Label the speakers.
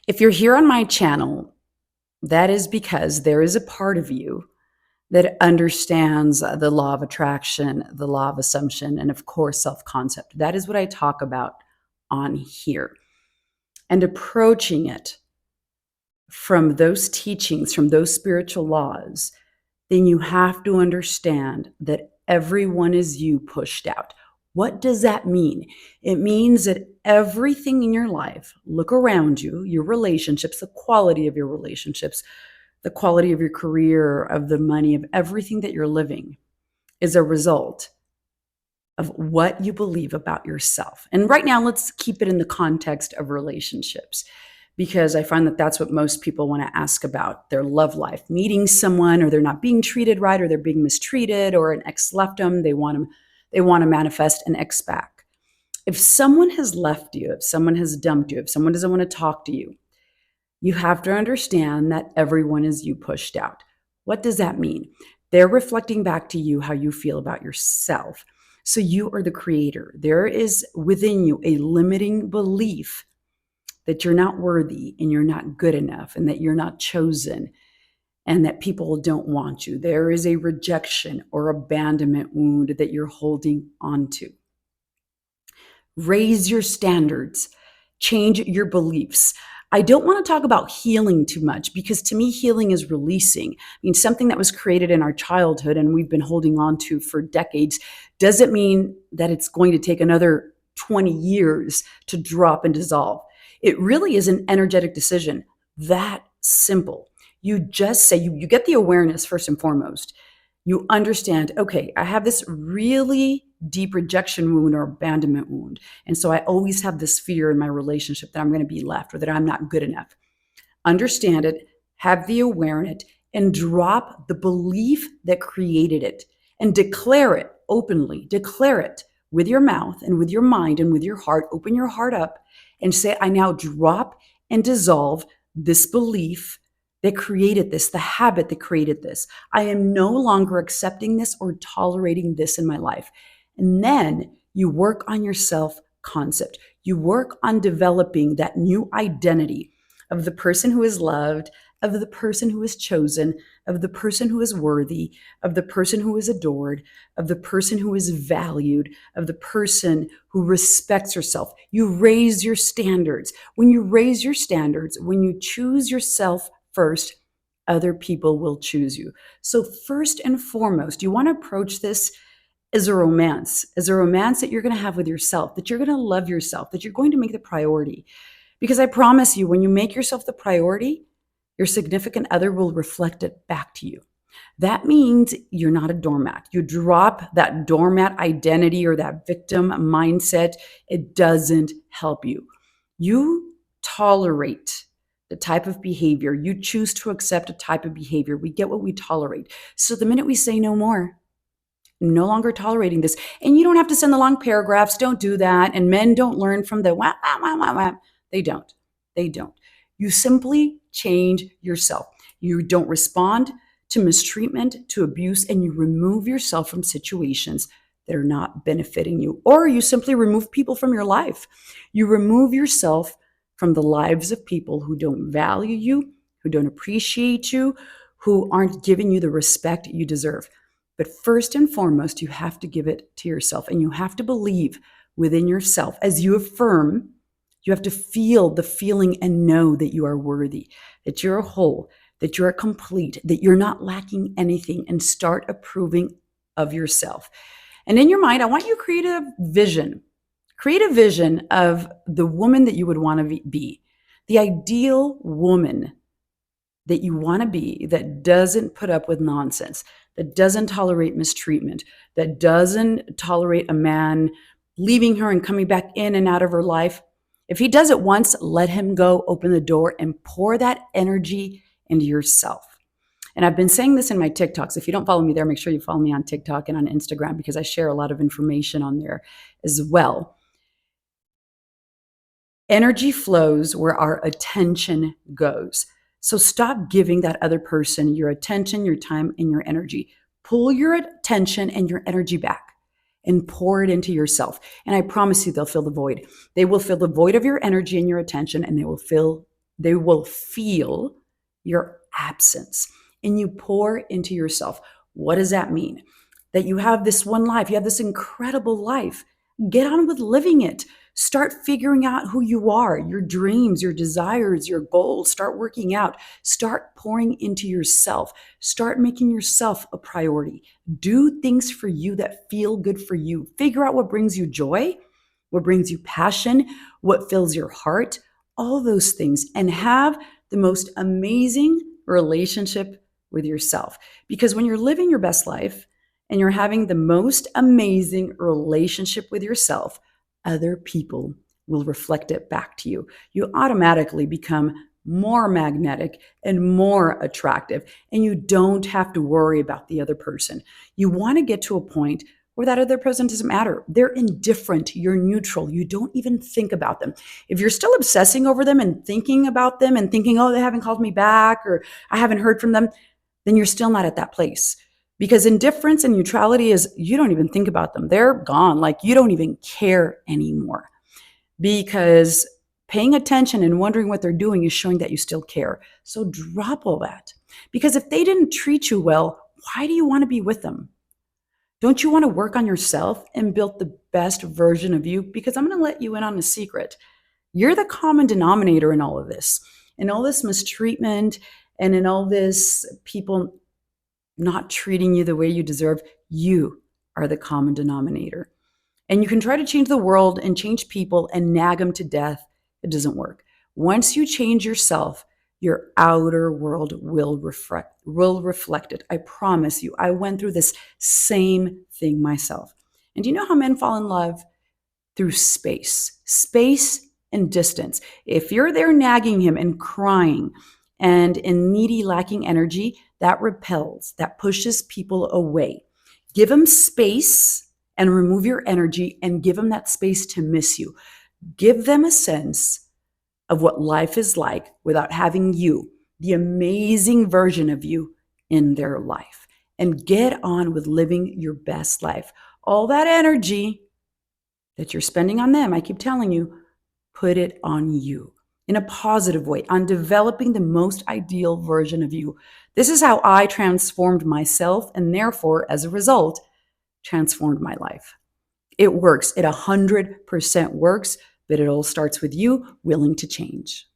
Speaker 1: If you're here on my channel, that is because there is a part of you that understands the law of attraction, the law of assumption, and of course, self concept. That is what I talk about on here. And approaching it from those teachings, from those spiritual laws, then you have to understand that everyone is you pushed out. What does that mean? It means that everything in your life, look around you, your relationships, the quality of your relationships, the quality of your career, of the money, of everything that you're living is a result of what you believe about yourself. And right now, let's keep it in the context of relationships, because I find that that's what most people want to ask about their love life, meeting someone, or they're not being treated right, or they're being mistreated, or an ex left them. They want to manifest an ex back. If someone has left you, if someone has dumped you, if someone doesn't want to talk to you, you have to understand that everyone is you pushed out. What does that mean? They're reflecting back to you how you feel about yourself. So you are the creator. There is within you a limiting belief that you're not worthy and you're not good enough and that you're not chosen and that people don't want you. There is a rejection or abandonment wound that you're holding onto. Raise your standards, change your beliefs. I don't want to talk about healing too much because to me, healing is releasing. I mean, something that was created in our childhood and we've been holding on to for decades doesn't mean that it's going to take another 20 years to drop and dissolve. It really is an energetic decision. That simple. You just say, you get the awareness first and foremost. You understand, okay, I have this really deep rejection wound or abandonment wound. And so I always have this fear in my relationship that I'm going to be left or that I'm not good enough. Understand it, have the awareness, and drop the belief that created it and declare it openly. Declare it with your mouth and with your mind and with your heart. Open your heart up and say, I now drop and dissolve this belief that created this, the habit that created this. I am no longer accepting this or tolerating this in my life. And then you work on your self concept. You work on developing that new identity of the person who is loved, of the person who is chosen, of the person who is worthy, of the person who is adored, of the person who is valued, of the person who respects herself. You raise your standards. When you raise your standards, when you choose yourself first, other people will choose you. So first and foremost, you want to approach this as a romance that you're going to have with yourself, that you're going to love yourself, that you're going to make the priority. Because I promise you, when you make yourself the priority, your significant other will reflect it back to you. That means you're not a doormat. You drop that doormat identity or that victim mindset. It doesn't help you. You tolerate the type of behavior. You choose to accept a type of behavior. We get what we tolerate. So the minute we say no more, no longer tolerating this, and you don't have to send the long paragraphs. Don't do that. And men don't learn from the wah, wah, wah, wah, wah. They don't. They don't. You simply change yourself. You don't respond to mistreatment, to abuse, and you remove yourself from situations that are not benefiting you. Or you simply remove people from your life. You remove yourself from the lives of people who don't value you, who don't appreciate you, who aren't giving you the respect you deserve. But first and foremost, you have to give it to yourself, and you have to believe within yourself. As you affirm, you have to feel the feeling and know that you are worthy, that you're whole, that you're complete, that you're not lacking anything, and start approving of yourself. And in your mind, I want you to create a vision. Create a vision of the woman that you would want to be, the ideal woman that you want to be, that doesn't put up with nonsense, that doesn't tolerate mistreatment, that doesn't tolerate a man leaving her and coming back in and out of her life. If he does it once, let him go, open the door, and pour that energy into yourself. And I've been saying this in my TikToks. If you don't follow me there, make sure you follow me on TikTok and on Instagram because I share a lot of information on there as well. Energy flows where our attention goes. So stop giving that other person your attention, your time, and your energy. Pull your attention and your energy back and pour it into yourself. And I promise you, they'll fill the void. They will fill the void of your energy and your attention, and they will fill They will feel your absence, and you pour into yourself. What does that mean? That you have this one life, you have this incredible life. Get on with living it. Start figuring out who you are, your dreams, your desires, your goals. Start working out. Start pouring into yourself. Start making yourself a priority. Do things for you that feel good for you. Figure out what brings you joy, what brings you passion, what fills your heart, all those things, and have the most amazing relationship with yourself. Because when you're living your best life and you're having the most amazing relationship with yourself, other people will reflect it back to you. You automatically become more magnetic and more attractive, and you don't have to worry about the other person. You want to get to a point where that other person doesn't matter. They're indifferent. You're neutral. You don't even think about them. If you're still obsessing over them and thinking about them and thinking, oh, they haven't called me back or I haven't heard from them, then you're still not at that place. Because indifference and neutrality is you don't even think about them. They're gone. Like you don't even care anymore. Because paying attention and wondering what they're doing is showing that you still care. So drop all that. Because if they didn't treat you well, why do you want to be with them? Don't you want to work on yourself and build the best version of you? Because I'm going to let you in on a secret. You're the common denominator in all of this, in all this mistreatment, and in all this people not treating you the way you deserve. You are the common denominator. And you can try to change the world and change people and nag them to death. It doesn't work. Once you change yourself, your outer world will reflect it. I promise you. I went through this same thing myself. And do you know how men fall in love? Through space and distance. If you're there nagging him and crying and in needy, lacking energy, that repels, that pushes people away. Give them space and remove your energy and give them that space to miss you. Give them a sense of what life is like without having you, the amazing version of you, in their life. And get on with living your best life. All that energy that you're spending on them, I keep telling you, put it on you in a positive way, on developing the most ideal version of you. This is how I transformed myself and therefore, as a result, transformed my life. It works. It 100% works, but it all starts with you willing to change.